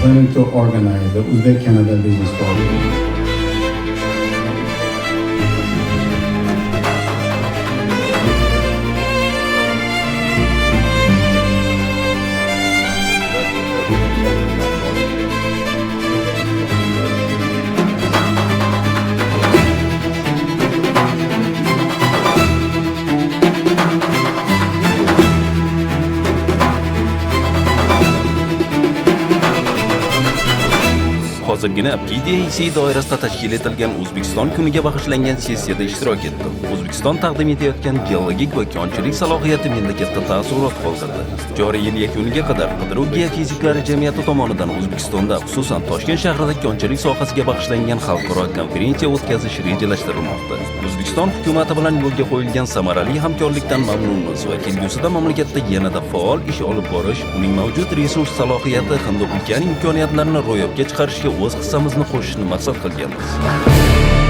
planning to organize the Uzbek-Canada Business Forum. Hozirgina PDAC doirasida tashkil etilgan O'zbekiston kuniga bag'ishlangan sessiyada ishtirok etdim. O'zbekiston taqdim etayotgan geologik va konchilik salohiyati menda katta taassurot qoldirdi. Joriy yil yakuniga qadar qidiruv geofiziklari jamiyati tomonidan O'zbekistonda, xususan Toshkent shahrida konchilik sohasiga bag'ishlangan xalqaro konferensiya o'tkazish rejalashtirilmoqda. O'zbekiston hukumati bilan yo'lga qo'yilgan samarali hamkorlikdan mamnunmiz va kelgusida mamlakatda yanada faol ish olib borish, uning mavjud resurs salohiyati hamda ulkan imkoniyatlarni ro'yobga chiqarishga o'z hissamizni qo'shishni maqsad qilganmiz.